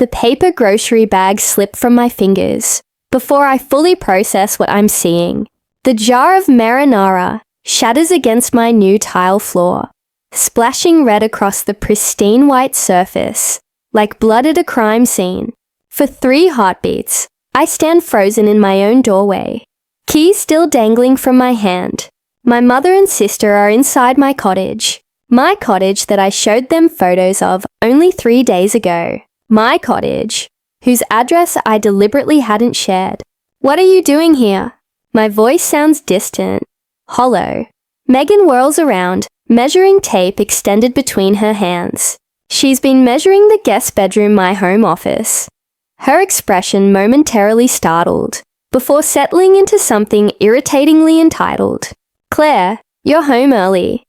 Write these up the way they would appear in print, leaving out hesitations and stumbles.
The paper grocery bag slipped from my fingers before I fully process what I'm seeing. The jar of marinara shatters against my new tile floor, splashing red across the pristine white surface, like blood at a crime scene. For 3 heartbeats, I stand frozen in my own doorway, keys still dangling from my hand. My mother and sister are inside my cottage that I showed them photos of only 3 days ago. My cottage, whose address I deliberately hadn't shared. What are you doing here? My voice sounds distant, hollow. Megan whirls around, measuring tape extended between her hands. She's been measuring the guest bedroom, my home office. Her expression momentarily startled, before settling into something irritatingly entitled. Claire, you're home early.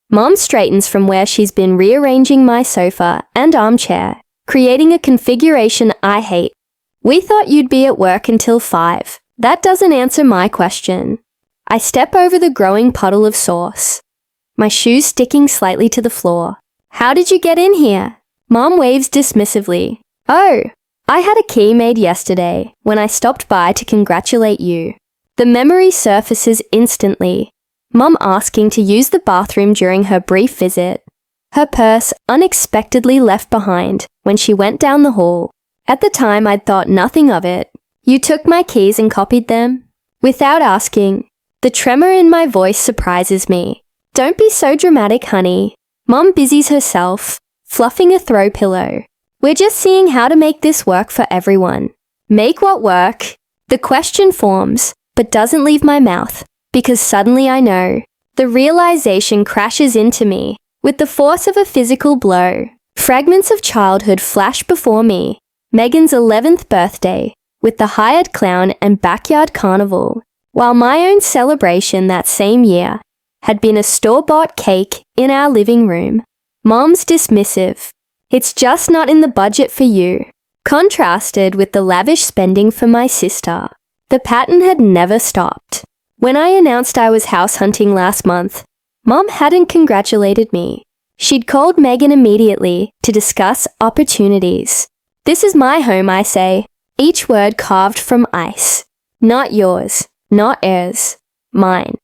Mom straightens from where she's been rearranging my sofa and armchair, creating a configuration I hate. We thought you'd be at work until 5. That doesn't answer my question. I step over the growing puddle of sauce, my shoes sticking slightly to the floor. How did you get in here? Mom waves dismissively. Oh, I had a key made yesterday when I stopped by to congratulate you. The memory surfaces instantly. Mom asking to use the bathroom during her brief visit. Her purse unexpectedly left behind when she went down the hall. At the time, I'd thought nothing of it. You took my keys and copied them? Without asking. The tremor in my voice surprises me. Don't be so dramatic, honey. Mom busies herself, fluffing a throw pillow. We're just seeing how to make this work for everyone. Make what work? The question forms, but doesn't leave my mouth, because suddenly I know. The realization crashes into me with the force of a physical blow. Fragments of childhood flash before me. Megan's 11th birthday, with the hired clown and backyard carnival, while my own celebration that same year had been a store-bought cake in our living room. Mom's dismissive. It's just not in the budget for you. Contrasted with the lavish spending for my sister, the pattern had never stopped. When I announced I was house hunting last month, Mom hadn't congratulated me. She'd called Megan immediately to discuss opportunities. This is my home, I say, each word carved from ice. Not yours, not ours, mine.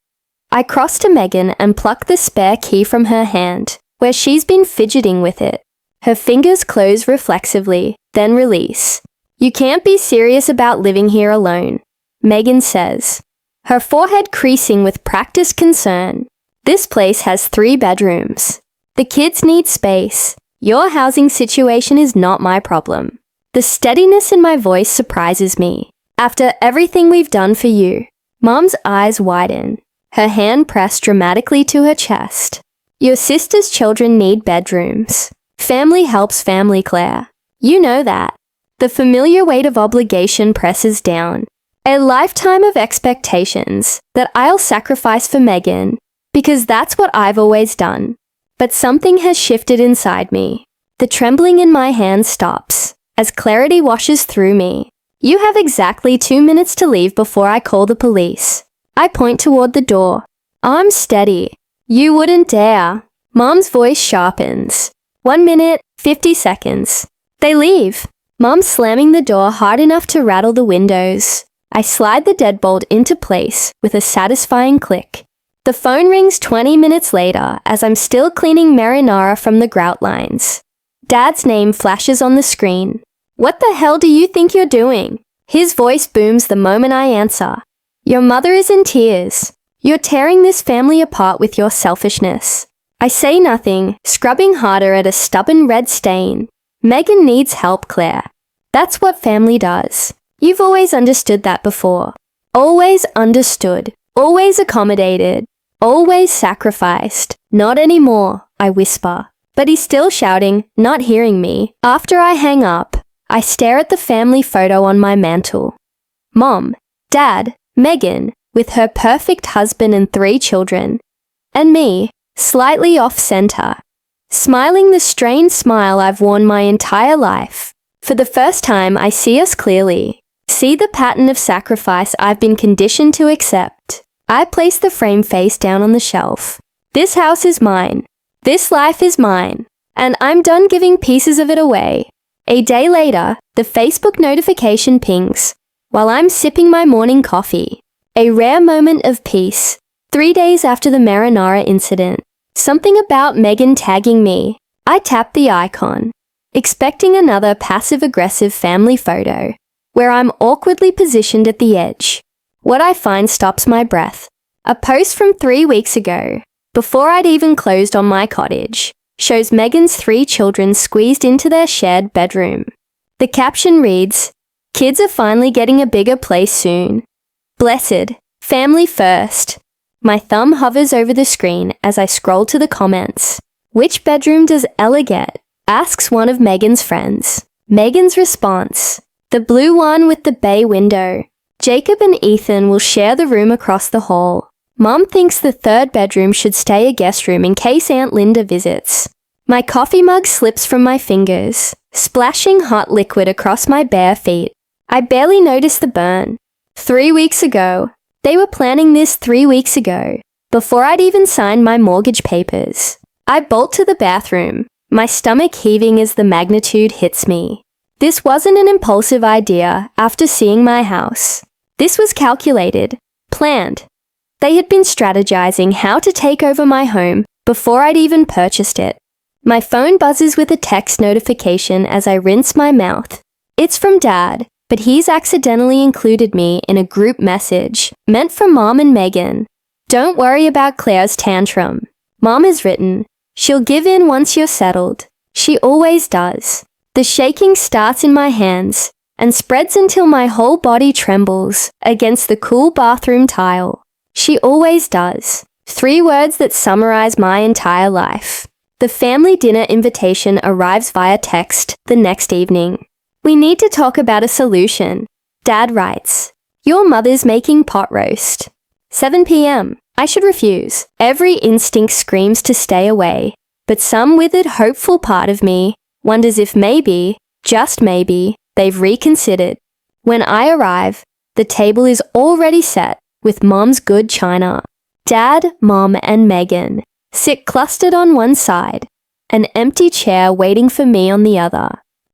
I cross to Megan and pluck the spare key from her hand, where she's been fidgeting with it. Her fingers close reflexively, then release. You can't be serious about living here alone, Megan says, her forehead creasing with practiced concern. This place has 3 bedrooms. The kids need space. Your housing situation is not my problem. The steadiness in my voice surprises me. After everything we've done for you. Mom's eyes widen, her hand pressed dramatically to her chest. Your sister's children need bedrooms. Family helps family, Claire. You know that. The familiar weight of obligation presses down. A lifetime of expectations that I'll sacrifice for Megan, because that's what I've always done. But something has shifted inside me. The trembling in my hand stops as clarity washes through me. You have exactly 2 minutes to leave before I call the police. I point toward the door. Arms steady. You wouldn't dare. Mom's voice sharpens. 1 minute, 50 seconds. They leave. Mom slamming the door hard enough to rattle the windows. I slide the deadbolt into place with a satisfying click. The phone rings 20 minutes later as I'm still cleaning marinara from the grout lines. Dad's name flashes on the screen. What the hell do you think you're doing? His voice booms the moment I answer. Your mother is in tears. You're tearing this family apart with your selfishness. I say nothing, scrubbing harder at a stubborn red stain. Megan needs help, Claire. That's what family does. You've always understood that before. Always understood. Always accommodated. Always sacrificed. Not anymore, I whisper. But he's still shouting, not hearing me. After I hang up, I stare at the family photo on my mantle. Mom, Dad, Megan, with her perfect husband and 3 children. And me, slightly off-center, smiling the strained smile I've worn my entire life. For the first time, I see us clearly. See the pattern of sacrifice I've been conditioned to accept. I place the frame face down on the shelf. This house is mine. This life is mine. And I'm done giving pieces of it away. A day later, the Facebook notification pings while I'm sipping my morning coffee. A rare moment of peace. 3 days after the marinara incident. Something about Megan tagging me. I tap the icon, expecting another passive-aggressive family photo, where I'm awkwardly positioned at the edge. What I find stops my breath. A post from 3 weeks ago, before I'd even closed on my cottage, shows Megan's 3 children squeezed into their shared bedroom. The caption reads, "Kids are finally getting a bigger place soon. Blessed. Family first." My thumb hovers over the screen as I scroll to the comments. "Which bedroom does Ella get?" asks one of Megan's friends. Megan's response, "The blue one with the bay window. Jacob and Ethan will share the room across the hall. Mom thinks the 3rd bedroom should stay a guest room in case Aunt Linda visits." My coffee mug slips from my fingers, splashing hot liquid across my bare feet. I barely notice the burn. 3 weeks ago. They were planning this 3 weeks ago, before I'd even signed my mortgage papers. I bolt to the bathroom, my stomach heaving as the magnitude hits me. This wasn't an impulsive idea after seeing my house. This was calculated, planned. They had been strategizing how to take over my home before I'd even purchased it. My phone buzzes with a text notification as I rinse my mouth. It's from Dad, but he's accidentally included me in a group message meant for Mom and Megan. "Don't worry about Claire's tantrum. Mom has written, she'll give in once you're settled. She always does." The shaking starts in my hands and spreads until my whole body trembles against the cool bathroom tile. She always does. 3 words that summarize my entire life. The family dinner invitation arrives via text the next evening. "We need to talk about a solution." Dad writes, "Your mother's making pot roast." 7 p.m. I should refuse. Every instinct screams to stay away, but some withered, hopeful part of me wonders if maybe, just maybe, they've reconsidered. When I arrive, the table is already set with Mom's good china. Dad, Mom, and Megan sit clustered on one side, an empty chair waiting for me on the other.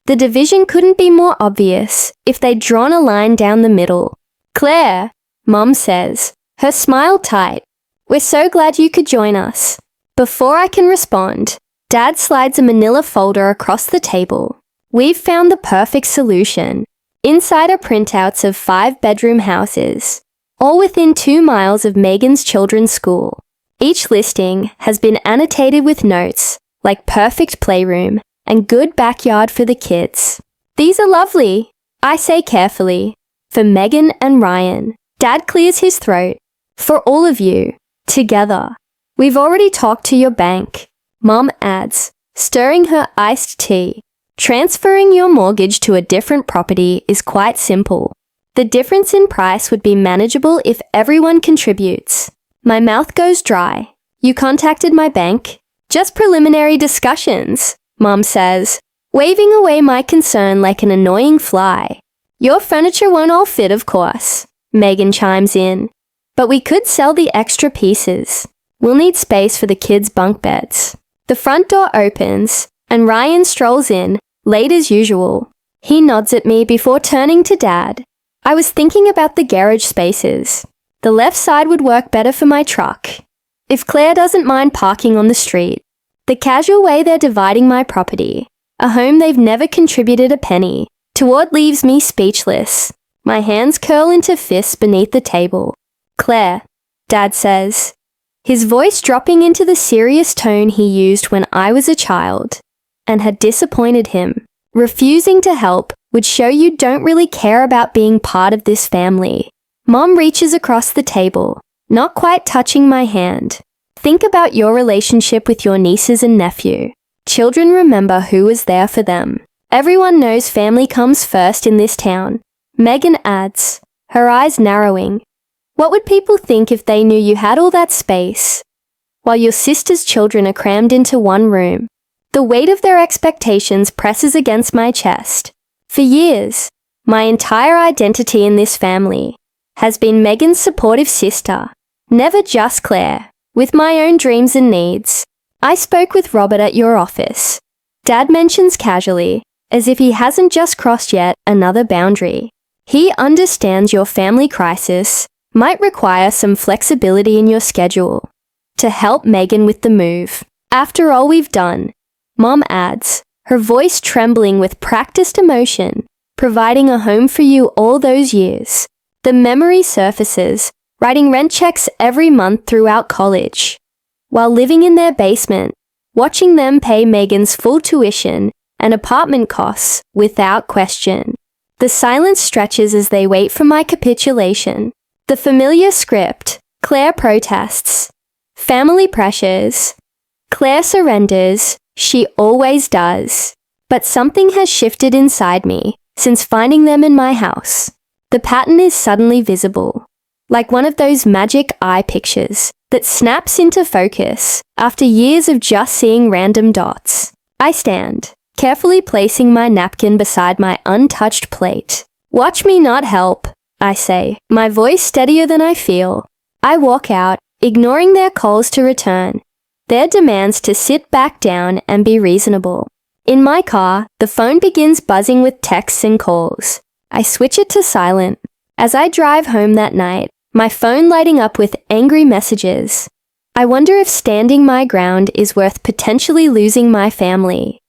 The division couldn't be more obvious if they'd drawn a line down the middle. "Claire," Mom says, her smile tight, "we're so glad you could join us." Before I can respond, Dad slides a manila folder across the table. We've found the perfect solution. Inside are printouts of 5-bedroom houses, all within 2 miles of Megan's children's school. Each listing has been annotated with notes like perfect playroom and good backyard for the kids. "These are lovely," I say carefully. "For Megan and Ryan." Dad clears his throat. "For all of you. Together." "We've already talked to your bank," Mom adds, stirring her iced tea. "Transferring your mortgage to a different property is quite simple. The difference in price would be manageable if everyone contributes." My mouth goes dry. "You contacted my bank?" "Just preliminary discussions," Mom says, waving away my concern like an annoying fly. "Your furniture won't all fit, of course," Megan chimes in. "But we could sell the extra pieces. We'll need space for the kids' bunk beds." The front door opens, and Ryan strolls in, late as usual. He nods at me before turning to Dad. "I was thinking about the garage spaces. The left side would work better for my truck. If Claire doesn't mind parking on the street. The casual way they're dividing my property, a home they've never contributed a penny toward, leaves me speechless. My hands curl into fists beneath the table. "Claire," Dad says, his voice dropping into the serious tone he used when I was a child and had disappointed him. "Refusing to help would show you don't really care about being part of this family." Mom reaches across the table, not quite touching my hand. "Think about your relationship with your nieces and nephew. Children remember who was there for them. Everyone knows family comes first in this town." Megan adds, her eyes narrowing. "What would people think if they knew you had all that space, while your sister's children are crammed into one room?" The weight of their expectations presses against my chest. For years, my entire identity in this family has been Megan's supportive sister, never just Claire, with my own dreams and needs. "I spoke with Robert at your office," Dad mentions casually, as if he hasn't just crossed yet another boundary. He understands your family crisis might require some flexibility in your schedule to help Megan with the move. After all we've done, Mom adds, her voice trembling with practiced emotion, providing a home for you all those years. The memory surfaces, writing rent checks every month throughout college, while living in their basement, watching them pay Megan's full tuition and apartment costs without question. The silence stretches as they wait for my capitulation. The familiar script. Claire protests. Family pressures. Claire surrenders. She always does. But something has shifted inside me since finding them in my house. The pattern is suddenly visible, like one of those magic eye pictures that snaps into focus after years of just seeing random dots. I stand, carefully placing my napkin beside my untouched plate. Watch me not help, I say, my voice steadier than I feel. I walk out, ignoring their calls to return, their demands to sit back down and be reasonable. In my car, the phone begins buzzing with texts and calls. I switch it to silent. As I drive home that night, my phone lighting up with angry messages. I wonder if standing my ground is worth potentially losing my family.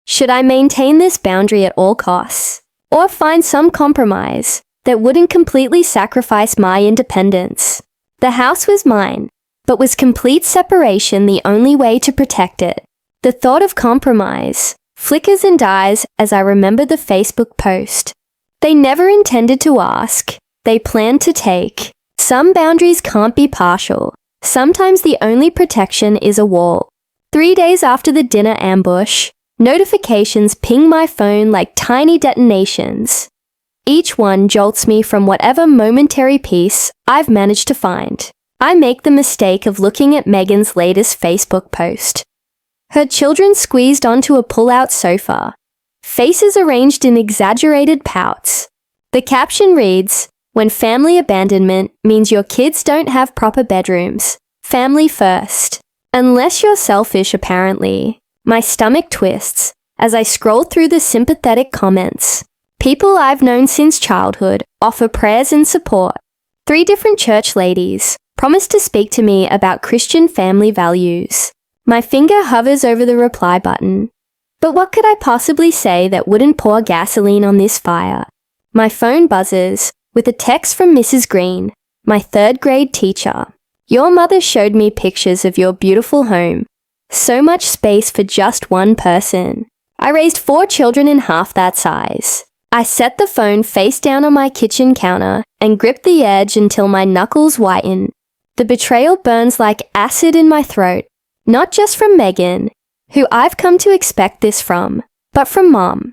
Should I maintain this boundary at all costs, or find some compromise that wouldn't completely sacrifice my independence? The house was mine, but was complete separation the only way to protect it? The thought of compromise flickers and dies as I remember the Facebook post. They never intended to ask, they planned to take. Some boundaries can't be partial. Sometimes the only protection is a wall. 3 days after the dinner ambush, notifications ping my phone like tiny detonations. Each one jolts me from whatever momentary peace I've managed to find. I make the mistake of looking at Megan's latest Facebook post. Her children squeezed onto a pull-out sofa, faces arranged in exaggerated pouts. The caption reads, "When family abandonment means your kids don't have proper bedrooms, family first." Unless you're selfish, apparently. My stomach twists as I scroll through the sympathetic comments. People I've known since childhood offer prayers and support. 3 different church ladies promise to speak to me about Christian family values. My finger hovers over the reply button. But what could I possibly say that wouldn't pour gasoline on this fire? My phone buzzes with a text from Mrs. Green, my 3rd grade teacher. "Your mother showed me pictures of your beautiful home. So much space for just one person. I raised 4 children in half that size." I set the phone face down on my kitchen counter and grip the edge until my knuckles whiten. The betrayal burns like acid in my throat, not just from Megan, who I've come to expect this from, but from Mom.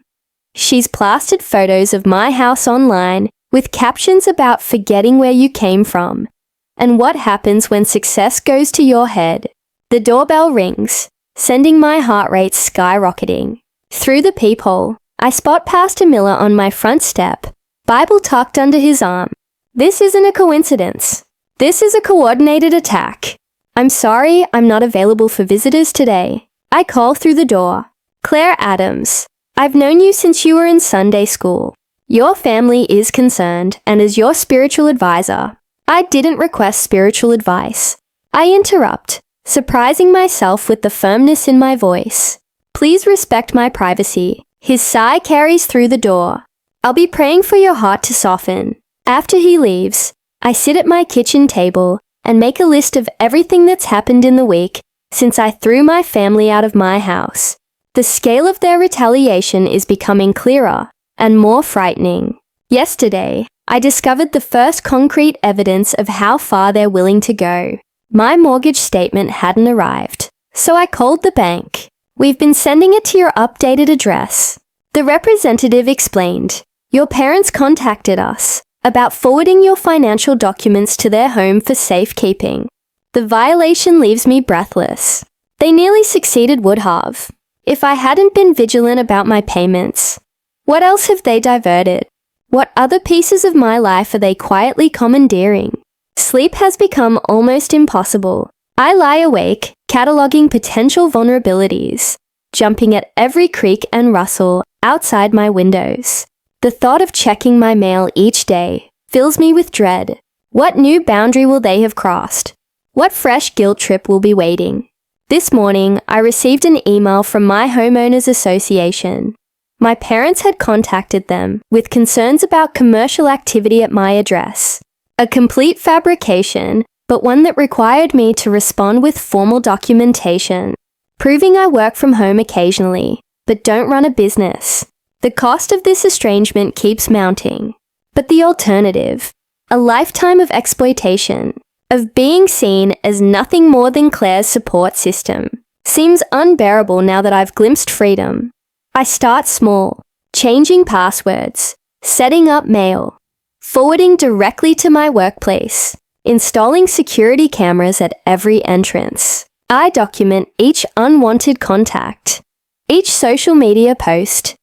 She's plastered photos of my house online with captions about forgetting where you came from and what happens when success goes to your head. The doorbell rings, sending my heart rate skyrocketing. Through the peephole, I spot Pastor Miller on my front step, Bible tucked under his arm. This isn't a coincidence. This is a coordinated attack. "I'm sorry, I'm not available for visitors today." I call through the door. "Claire Adams, I've known you since you were in Sunday school. Your family is concerned, and as your spiritual advisor, I didn't request spiritual advice." I interrupt, surprising myself with the firmness in my voice. "Please respect my privacy." His sigh carries through the door. "I'll be praying for your heart to soften." After he leaves, I sit at my kitchen table and make a list of everything that's happened in the week since I threw my family out of my house. The scale of their retaliation is becoming clearer and more frightening. Yesterday, I discovered the first concrete evidence of how far they're willing to go. My mortgage statement hadn't arrived, so I called the bank. "We've been sending it to your updated address." The representative explained, "Your parents contacted us about forwarding your financial documents to their home for safekeeping." The violation leaves me breathless. They nearly succeeded, would have, if I hadn't been vigilant about my payments. What else have they diverted? What other pieces of my life are they quietly commandeering? Sleep has become almost impossible. I lie awake, cataloging potential vulnerabilities, jumping at every creak and rustle outside my windows. The thought of checking my mail each day fills me with dread. What new boundary will they have crossed? What fresh guilt trip will be waiting? This morning, I received an email from my homeowners association. My parents had contacted them with concerns about commercial activity at my address. A complete fabrication, but one that required me to respond with formal documentation, proving I work from home occasionally, but don't run a business. The cost of this estrangement keeps mounting. But the alternative, a lifetime of exploitation, of being seen as nothing more than Claire's support system, seems unbearable now that I've glimpsed freedom. I start small, changing passwords, setting up mail, forwarding directly to my workplace, installing security cameras at every entrance. I document each unwanted contact, each social media post,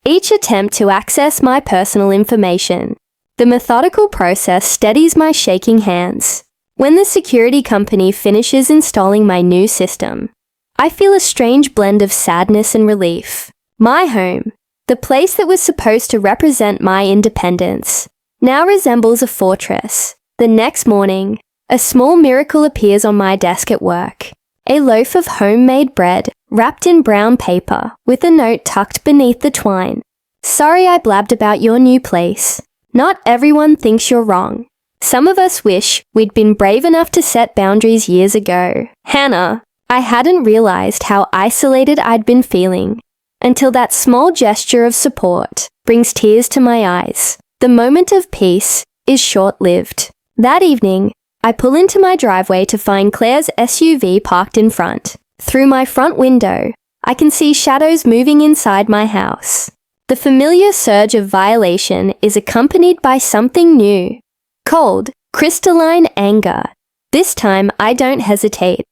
each attempt to access my personal information. The methodical process steadies my shaking hands. When the security company finishes installing my new system, I feel a strange blend of sadness and relief. My home, the place that was supposed to represent my independence, now resembles a fortress. The next morning, a small miracle appears on my desk at work. A loaf of homemade bread, wrapped in brown paper, with a note tucked beneath the twine. Sorry I blabbed about your new place. Not everyone thinks you're wrong. Some of us wish we'd been brave enough to set boundaries years ago. Hannah, I hadn't realized how isolated I'd been feeling until that small gesture of support brings tears to my eyes. The moment of peace is short-lived. That evening, I pull into my driveway to find Claire's SUV parked in front. Through my front window, I can see shadows moving inside my house. The familiar surge of violation is accompanied by something new. Cold, crystalline anger. This time, I don't hesitate.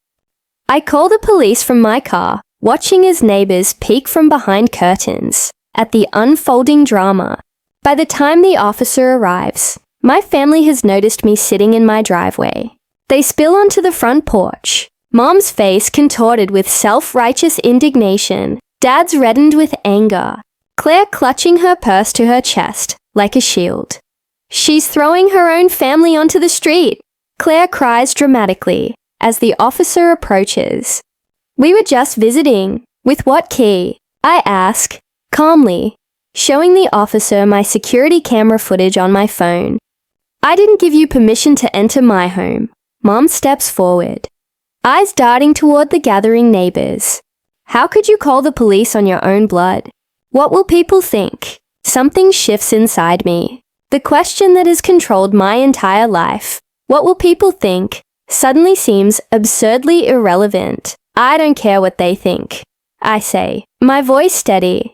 I call the police from my car, watching as neighbors peek from behind curtains at the unfolding drama. By the time the officer arrives, my family has noticed me sitting in my driveway. They spill onto the front porch. Mom's face contorted with self-righteous indignation. Dad's reddened with anger. Claire clutching her purse to her chest like a shield. She's throwing her own family onto the street. Claire cries dramatically as the officer approaches. We were just visiting. With what key? I ask, calmly, showing the officer my security camera footage on my phone. I didn't give you permission to enter my home. Mom steps forward, eyes darting toward the gathering neighbors. How could you call the police on your own blood? What will people think? Something shifts inside me. The question that has controlled my entire life, what will people think, suddenly seems absurdly irrelevant. I don't care what they think, I say, my voice steady.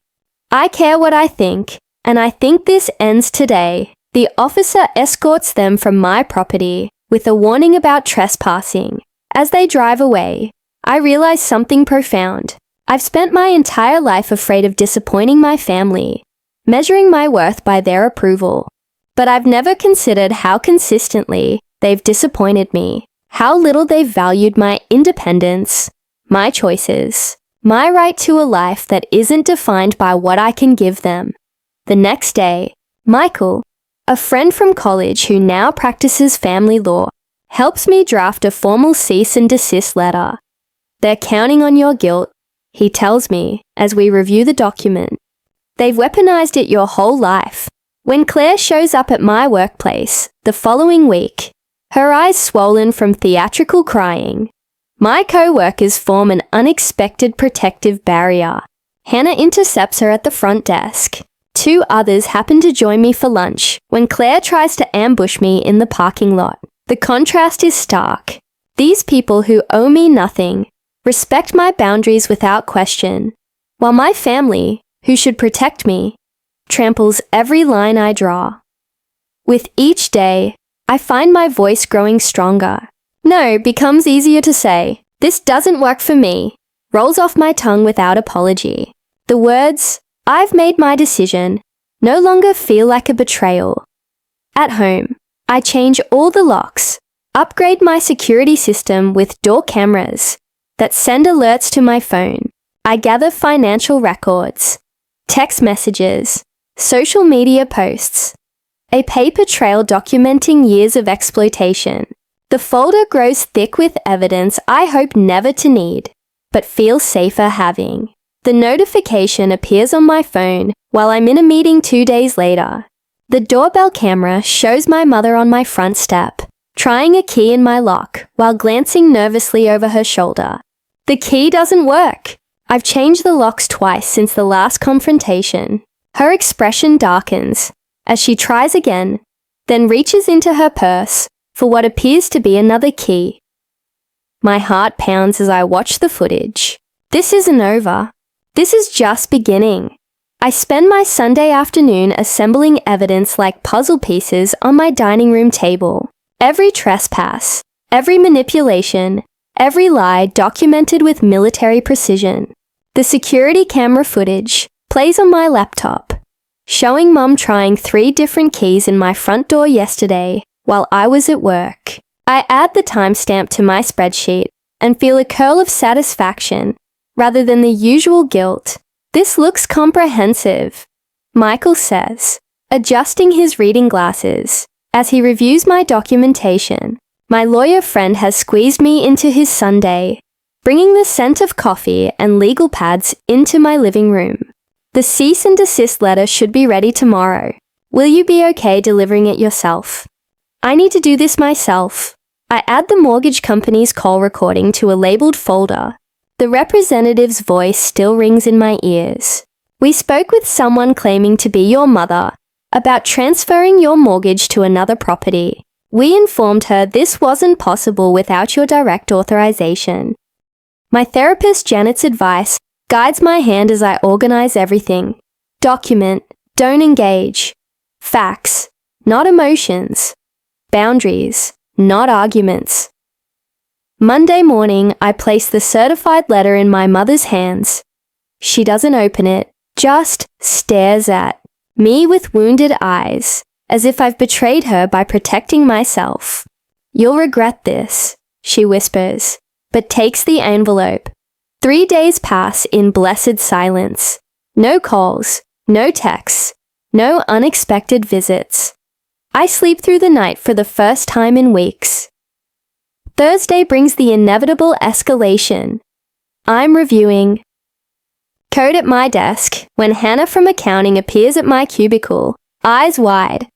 I care what I think, and I think this ends today. The officer escorts them from my property with a warning about trespassing. As they drive away, I realize something profound. I've spent my entire life afraid of disappointing my family, measuring my worth by their approval. But I've never considered how consistently they've disappointed me, how little they've valued my independence, my choices, my right to a life that isn't defined by what I can give them. The next day, Michael, a friend from college who now practices family law, helps me draft a formal cease and desist letter. They're counting on your guilt, he tells me as we review the document. They've weaponized it your whole life. When Claire shows up at my workplace the following week, her eyes swollen from theatrical crying, my co-workers form an unexpected protective barrier. Hannah intercepts her at the front desk. 2 others happen to join me for lunch when Claire tries to ambush me in the parking lot. The contrast is stark. These people who owe me nothing respect my boundaries without question, while my family, who should protect me, tramples every line I draw. With each day, I find my voice growing stronger. No becomes easier to say. This doesn't work for me rolls off my tongue without apology. The words, I've made my decision, no longer feel like a betrayal. At home, I change all the locks, upgrade my security system with door cameras that send alerts to my phone. I gather financial records, text messages, social media posts, a paper trail documenting years of exploitation. The folder grows thick with evidence I hope never to need, but feel safer having. The notification appears on my phone while I'm in a meeting 2 days later. The doorbell camera shows my mother on my front step, trying a key in my lock while glancing nervously over her shoulder. The key doesn't work. I've changed the locks twice since the last confrontation. Her expression darkens as she tries again, then reaches into her purse for what appears to be another key. My heart pounds as I watch the footage. This isn't over. This is just beginning. I spend my Sunday afternoon assembling evidence like puzzle pieces on my dining room table. Every trespass, every manipulation, every lie documented with military precision. The security camera footage plays on my laptop, showing Mum trying 3 different keys in my front door yesterday while I was at work. I add the timestamp to my spreadsheet and feel a curl of satisfaction rather than the usual guilt. This looks comprehensive, Michael says, adjusting his reading glasses. As he reviews my documentation, my lawyer friend has squeezed me into his Sunday, bringing the scent of coffee and legal pads into my living room. The cease and desist letter should be ready tomorrow. Will you be okay delivering it yourself? I need to do this myself. I add the mortgage company's call recording to a labeled folder. The representative's voice still rings in my ears. We spoke with someone claiming to be your mother about transferring your mortgage to another property. We informed her this wasn't possible without your direct authorization. My therapist Janet's advice guides my hand as I organize everything. Document, don't engage. Facts, not emotions. Boundaries, not arguments. Monday morning, I place the certified letter in my mother's hands. She doesn't open it, just stares at me with wounded eyes, as if I've betrayed her by protecting myself. You'll regret this, she whispers, but takes the envelope. 3 days pass in blessed silence. No calls, no texts, no unexpected visits. I sleep through the night for the first time in weeks. Thursday brings the inevitable escalation. I'm reviewing code at my desk when Hannah from accounting appears at my cubicle, eyes wide.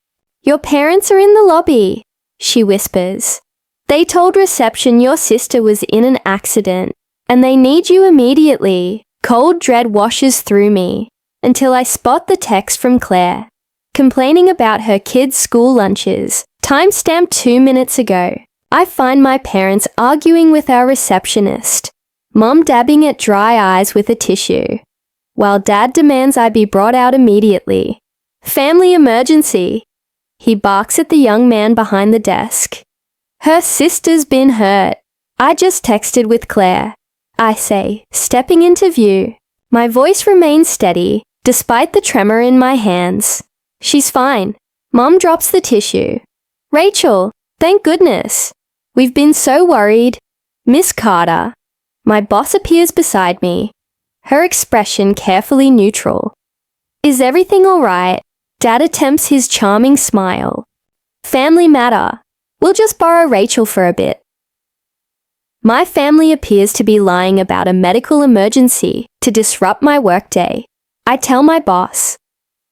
Your parents are in the lobby, she whispers. They told reception your sister was in an accident, and they need you immediately. Cold dread washes through me until I spot the text from Claire, complaining about her kids' school lunches, timestamped 2 minutes ago. I find my parents arguing with our receptionist, Mom dabbing at dry eyes with a tissue, while Dad demands I be brought out immediately. Family emergency. He barks at the young man behind the desk. Her sister's been hurt. I just texted with Claire, I say, stepping into view. My voice remains steady, despite the tremor in my hands. She's fine. Mom drops the tissue. Rachel, thank goodness. We've been so worried. Miss Carter. My boss appears beside me, her expression carefully neutral. Is everything all right? Dad attempts his charming smile. Family matter. We'll just borrow Rachel for a bit. My family appears to be lying about a medical emergency to disrupt my workday. I tell my boss,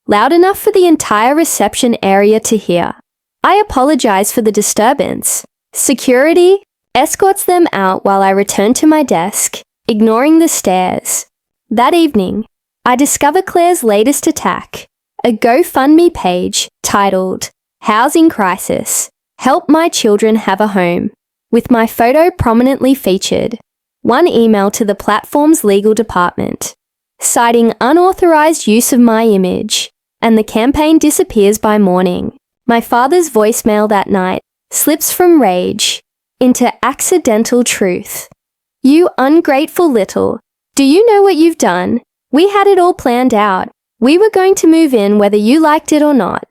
loud enough for the entire reception area to hear. I apologize for the disturbance. Security escorts them out while I return to my desk, ignoring the stares. That evening, I discover Claire's latest attack, a GoFundMe page titled, Housing Crisis, Help My Children Have a Home, with my photo prominently featured. One email to the platform's legal department, citing unauthorized use of my image, and the campaign disappears by morning. My father's voicemail that night slips from rage into accidental truth. You ungrateful little. Do you know what you've done? We had it all planned out. We were going to move in whether you liked it or not.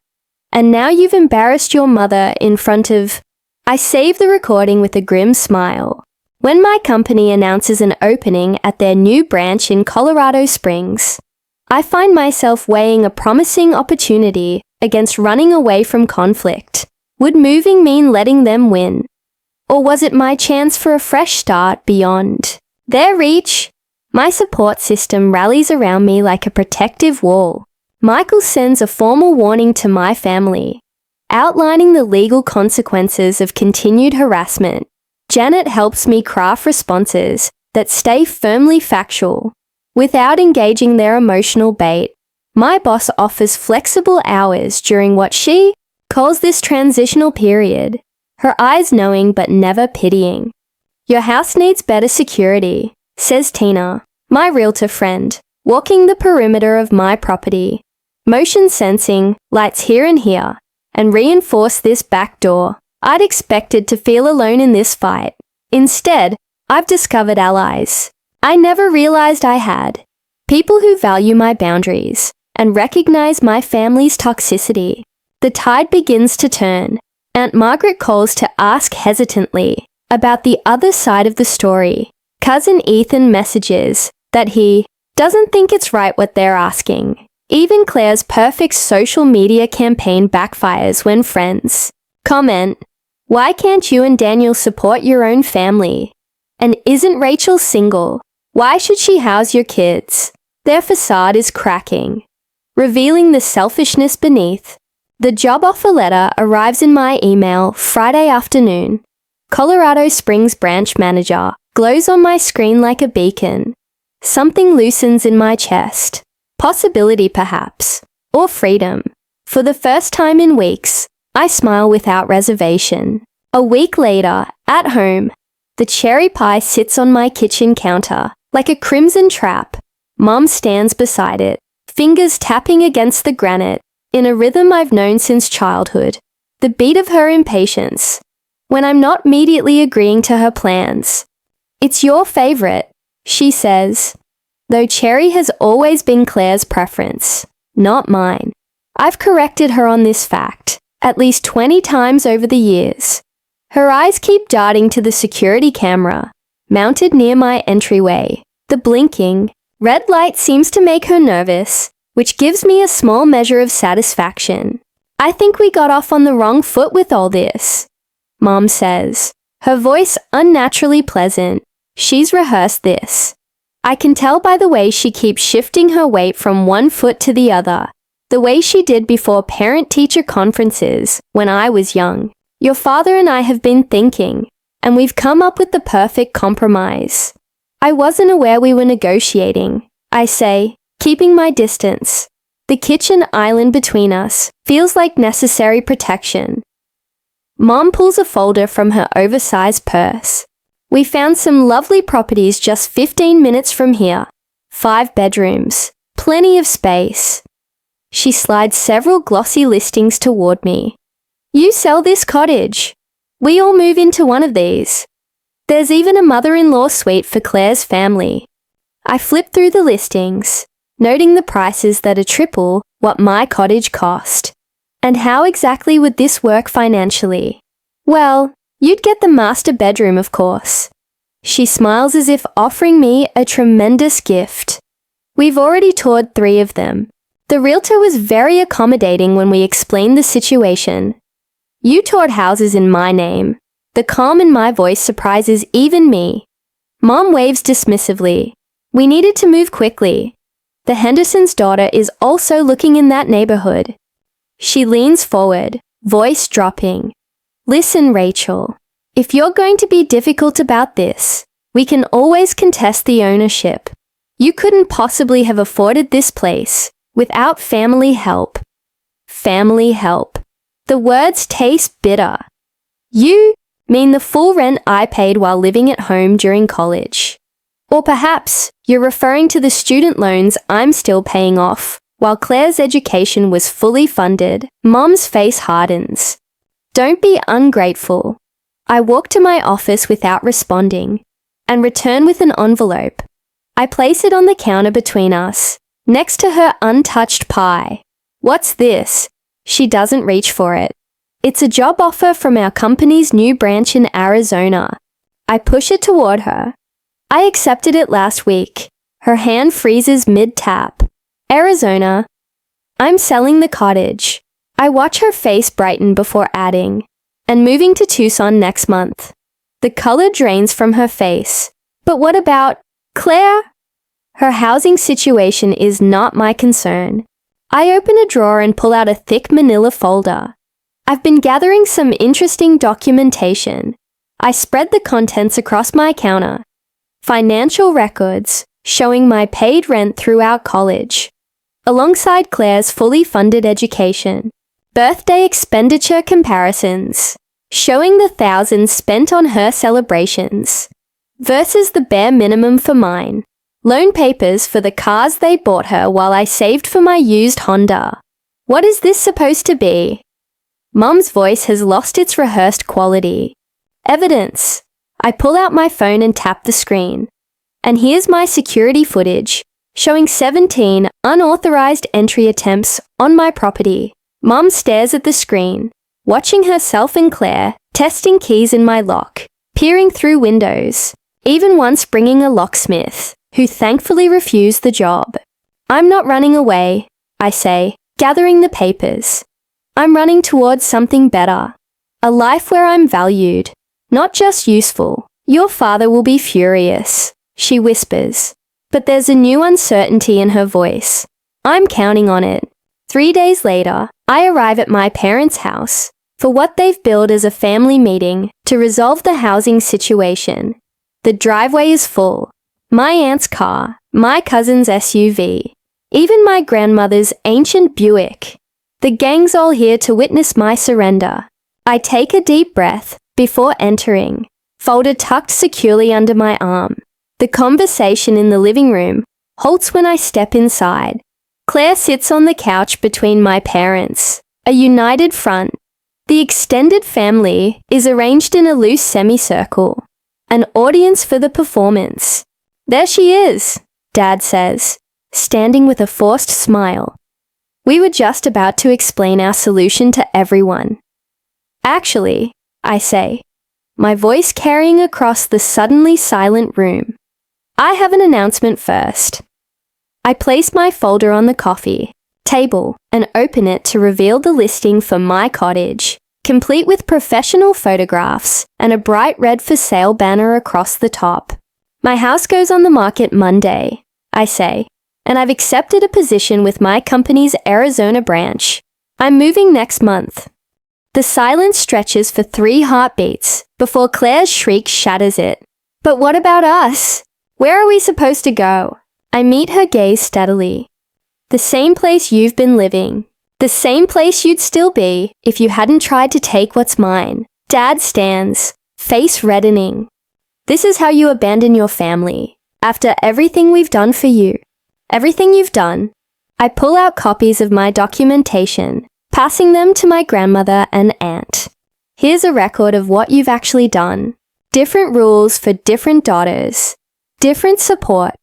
And now you've embarrassed your mother in front of... I save the recording with a grim smile. When my company announces an opening at their new branch in Colorado Springs, I find myself weighing a promising opportunity against running away from conflict. Would moving mean letting them win? Or was it my chance for a fresh start beyond their reach? My support system rallies around me like a protective wall. Michael sends a formal warning to my family, outlining the legal consequences of continued harassment. Janet helps me craft responses that stay firmly factual, without engaging their emotional bait. My boss offers flexible hours during what she calls this transitional period, her eyes knowing but never pitying. Your house needs better security, says Tina, my realtor friend, walking the perimeter of my property. Motion sensing, lights here and here, and reinforce this back door. I'd expected to feel alone in this fight. Instead, I've discovered allies I never realized I had. People who value my boundaries and recognize my family's toxicity. The tide begins to turn. Aunt Margaret calls to ask hesitantly about the other side of the story. Cousin Ethan messages that he doesn't think it's right what they're asking. Even Claire's perfect social media campaign backfires when friends comment, "Why can't you and Daniel support your own family? And isn't Rachel single? Why should she house your kids?" Their facade is cracking, revealing the selfishness beneath. The job offer letter arrives in my email Friday afternoon. Colorado Springs branch manager glows on my screen like a beacon. Something loosens in my chest. Possibility perhaps, or freedom. For the first time in weeks, I smile without reservation. A week later, at home, the cherry pie sits on my kitchen counter like a crimson trap. Mom stands beside it, fingers tapping against the granite, in a rhythm I've known since childhood. The beat of her impatience, when I'm not immediately agreeing to her plans. "It's your favorite," she says, though cherry has always been Claire's preference, not mine. I've corrected her on this fact at least 20 times over the years. Her eyes keep darting to the security camera, mounted near my entryway. The blinking red light seems to make her nervous, which gives me a small measure of satisfaction. "I think we got off on the wrong foot with all this," Mom says, her voice unnaturally pleasant. She's rehearsed this. I can tell by the way she keeps shifting her weight from one foot to the other, the way she did before parent-teacher conferences when I was young. "Your father and I have been thinking, and we've come up with the perfect compromise." I wasn't aware we were negotiating, I say, keeping my distance. The kitchen island between us feels like necessary protection. Mom pulls a folder from her oversized purse. "We found some lovely properties just 15 minutes from here. 5 bedrooms, plenty of space." She slides several glossy listings toward me. "You sell this cottage. We all move into one of these. There's even a mother-in-law suite for Claire's family." I flip through the listings, noting the prices that are triple what my cottage cost. "And how exactly would this work financially?" "Well, you'd get the master bedroom, of course." She smiles as if offering me a tremendous gift. We've already toured 3 of them. The realtor was very accommodating when we explained the situation. "You toured houses in my name." The calm in my voice surprises even me. Mom waves dismissively. "We needed to move quickly. The Henderson's daughter is also looking in that neighborhood." She leans forward, voice dropping. "Listen, Rachel. If you're going to be difficult about this, we can always contest the ownership. You couldn't possibly have afforded this place without family help." Family help. The words taste bitter. "You mean the full rent I paid while living at home during college. Or perhaps you're referring to the student loans I'm still paying off while Claire's education was fully funded." Mom's face hardens. "Don't be ungrateful." I walk to my office without responding and return with an envelope. I place it on the counter between us, next to her untouched pie. "What's this?" She doesn't reach for it. "It's a job offer from our company's new branch in Arizona." I push it toward her. "I accepted it last week." Her hand freezes mid-tap. Arizona. I'm selling the cottage. I watch her face brighten before adding, and moving to Tucson next month. The color drains from her face. But what about Claire? Her housing situation is not my concern. I open a drawer and pull out a thick manila folder. I've been gathering some interesting documentation. I spread the contents across my counter. Financial records showing my paid rent throughout college, alongside Claire's fully funded education. Birthday expenditure comparisons, showing the thousands spent on her celebrations, versus the bare minimum for mine. Loan papers for the cars they bought her while I saved for my used Honda. What is this supposed to be? Mum's voice has lost its rehearsed quality. Evidence. I pull out my phone and tap the screen. And here's my security footage, showing 17 unauthorized entry attempts on my property. Mum stares at the screen, watching herself and Claire, testing keys in my lock, peering through windows, even once bringing a locksmith, who thankfully refused the job. I'm not running away, I say, gathering the papers. I'm running towards something better. A life where I'm valued, not just useful. Your father will be furious, she whispers. But there's a new uncertainty in her voice. I'm counting on it. 3 days later, I arrive at my parents' house for what they've billed as a family meeting to resolve the housing situation. The driveway is full. My aunt's car, my cousin's SUV, even my grandmother's ancient Buick. The gang's all here to witness my surrender. I take a deep breath before entering, folder tucked securely under my arm. The conversation in the living room halts when I step inside. Claire sits on the couch between my parents, a united front. The extended family is arranged in a loose semicircle, an audience for the performance. There she is, Dad says, standing with a forced smile. We were just about to explain our solution to everyone. Actually, I say, my voice carrying across the suddenly silent room. I have an announcement first. I place my folder on the coffee table and open it to reveal the listing for my cottage, complete with professional photographs and a bright red for sale banner across the top. My house goes on the market Monday, I say, and I've accepted a position with my company's Arizona branch. I'm moving next month. The silence stretches for 3 heartbeats before Claire's shriek shatters it. But what about us? Where are we supposed to go? I meet her gaze steadily. The same place you've been living. The same place you'd still be if you hadn't tried to take what's mine. Dad stands, face reddening. This is how you abandon your family, after everything we've done for you. Everything you've done. I pull out copies of my documentation, passing them to my grandmother and aunt. Here's a record of what you've actually done. Different rules for different daughters. Different support.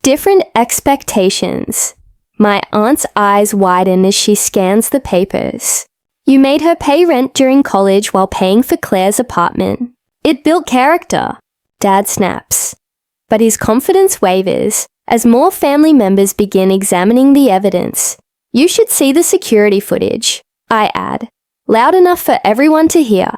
Different expectations. My aunt's eyes widen as she scans the papers. You made her pay rent during college while paying for Claire's apartment. It built character, Dad snaps. But his confidence wavers as more family members begin examining the evidence. You should see the security footage, I add, loud enough for everyone to hear.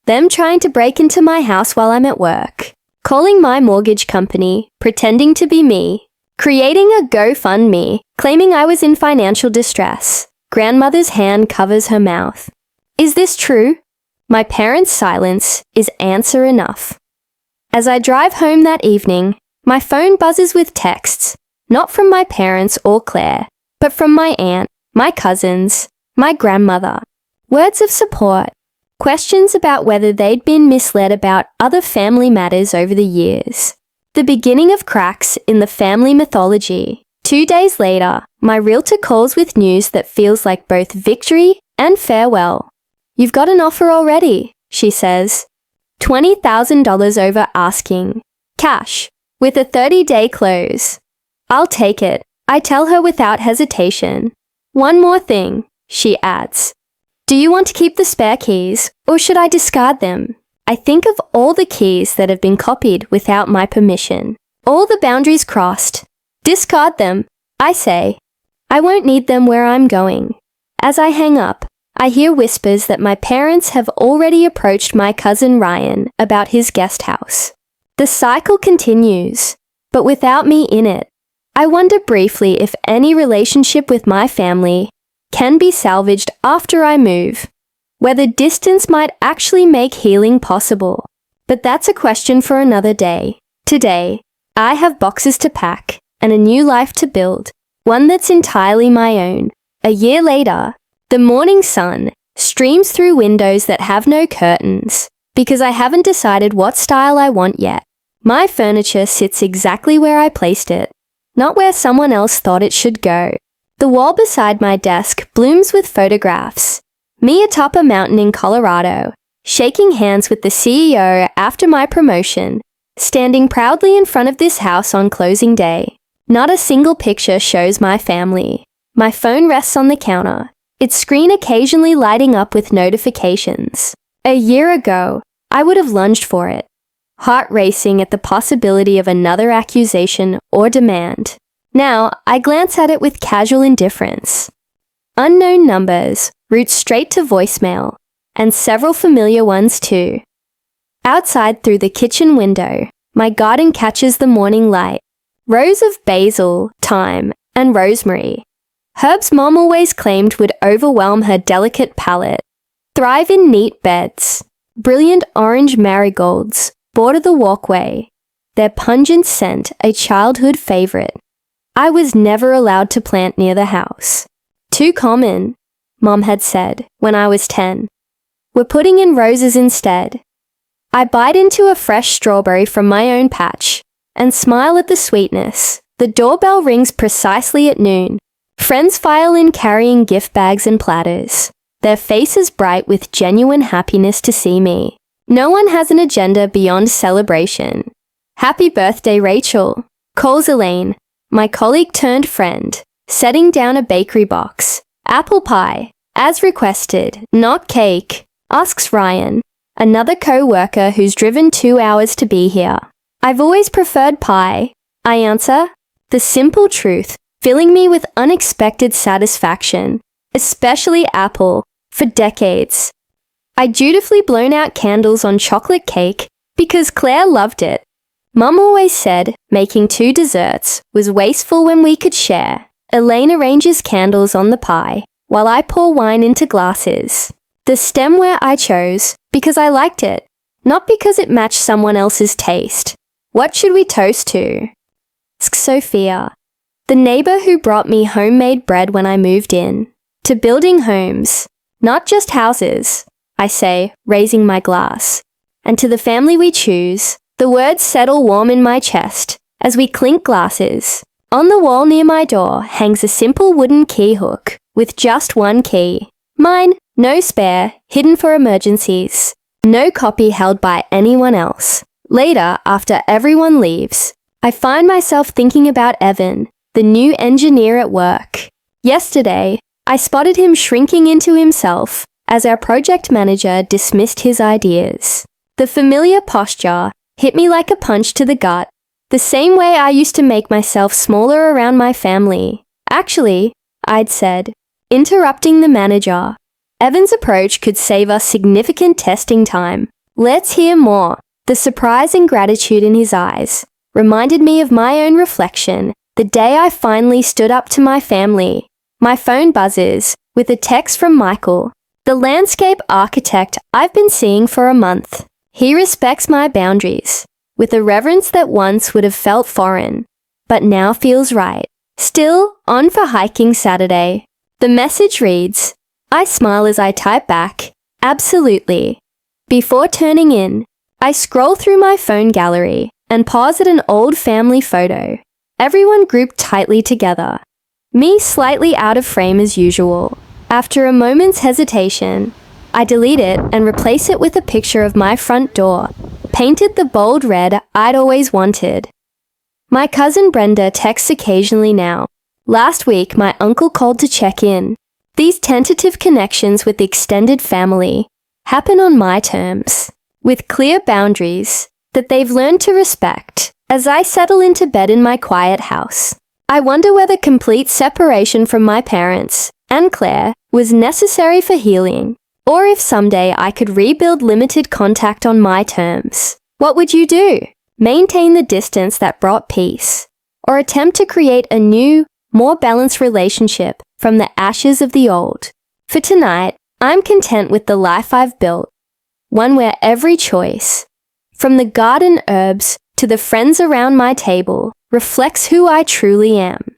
Them trying to break into my house while I'm at work, calling my mortgage company, pretending to be me, creating a GoFundMe, claiming I was in financial distress. Grandmother's hand covers her mouth. Is this true? My parents' silence is answer enough. As I drive home that evening, my phone buzzes with texts, not from my parents or Claire, but from my aunt, my cousins, my grandmother. Words of support, questions about whether they'd been misled about other family matters over the years. The beginning of cracks in the family mythology. 2 days later, my realtor calls with news that feels like both victory and farewell. You've got an offer already, she says. $20,000 over asking. Cash, with a 30-day close. I'll take it, I tell her without hesitation. One more thing, she adds. Do you want to keep the spare keys, or should I discard them? I think of all the keys that have been copied without my permission. All the boundaries crossed. Discard them, I say. I won't need them where I'm going. As I hang up, I hear whispers that my parents have already approached my cousin Ryan about his guest house. The cycle continues, but without me in it. I wonder briefly if any relationship with my family can be salvaged after I move, whether distance might actually make healing possible. But that's a question for another day. Today, I have boxes to pack and a new life to build, one that's entirely my own. A year later, the morning sun streams through windows that have no curtains because I haven't decided what style I want yet. My furniture sits exactly where I placed it, not where someone else thought it should go. The wall beside my desk blooms with photographs. Me atop a mountain in Colorado, shaking hands with the CEO after my promotion, standing proudly in front of this house on closing day. Not a single picture shows my family. My phone rests on the counter, its screen occasionally lighting up with notifications. A year ago, I would have lunged for it, heart racing at the possibility of another accusation or demand. Now, I glance at it with casual indifference. Unknown numbers route straight to voicemail, and several familiar ones too. Outside through the kitchen window, my garden catches the morning light. Rows of basil, thyme, and rosemary. Herbs Mom always claimed would overwhelm her delicate palate. Thrive in neat beds. Brilliant orange marigolds border the walkway, their pungent scent a childhood favorite. I was never allowed to plant near the house. Too common, Mom had said when I was 10. We're putting in roses instead. I bite into a fresh strawberry from my own patch and smile at the sweetness. The doorbell rings precisely at noon. Friends file in carrying gift bags and platters, their faces bright with genuine happiness to see me. No one has an agenda beyond celebration. Happy birthday, Rachel, calls Elaine, my colleague turned friend, setting down a bakery box. Apple pie, as requested, not cake, asks Ryan, another co-worker who's driven 2 hours to be here. I've always preferred pie, I answer, the simple truth filling me with unexpected satisfaction, especially apple, for decades. I dutifully blown out candles on chocolate cake because Claire loved it. Mum always said making 2 desserts was wasteful when we could share. Elaine arranges candles on the pie while I pour wine into glasses. The stemware I chose because I liked it, not because it matched someone else's taste. What should we toast to? Asks Sophia, the neighbor who brought me homemade bread when I moved in. To building homes, not just houses, I say, raising my glass. And to the family we choose, the words settle warm in my chest as we clink glasses. On the wall near my door hangs a simple wooden key hook with just one key. Mine, no spare, hidden for emergencies. No copy held by anyone else. Later, after everyone leaves, I find myself thinking about Evan, the new engineer at work. Yesterday, I spotted him shrinking into himself as our project manager dismissed his ideas. The familiar posture hit me like a punch to the gut, the same way I used to make myself smaller around my family. Actually, I'd said, interrupting the manager, Evan's approach could save us significant testing time. Let's hear more. The surprise and gratitude in his eyes reminded me of my own reflection the day I finally stood up to my family. My phone buzzes with a text from Michael, the landscape architect I've been seeing for a month. He respects my boundaries with a reverence that once would have felt foreign, but now feels right. Still on for hiking Saturday. The message reads, I smile as I type back, absolutely. Before turning in, I scroll through my phone gallery and pause at an old family photo. Everyone grouped tightly together. Me slightly out of frame as usual. After a moment's hesitation, I delete it and replace it with a picture of my front door, painted the bold red I'd always wanted. My cousin Brenda texts occasionally now. Last week, my uncle called to check in. These tentative connections with the extended family happen on my terms, with clear boundaries that they've learned to respect. As I settle into bed in my quiet house, I wonder whether complete separation from my parents and Claire was necessary for healing, or if someday I could rebuild limited contact on my terms. What would you do? Maintain the distance that brought peace, or attempt to create a new, more balanced relationship from the ashes of the old? For tonight, I'm content with the life I've built, one where every choice, from the garden herbs to the friends around my table, reflects who I truly am.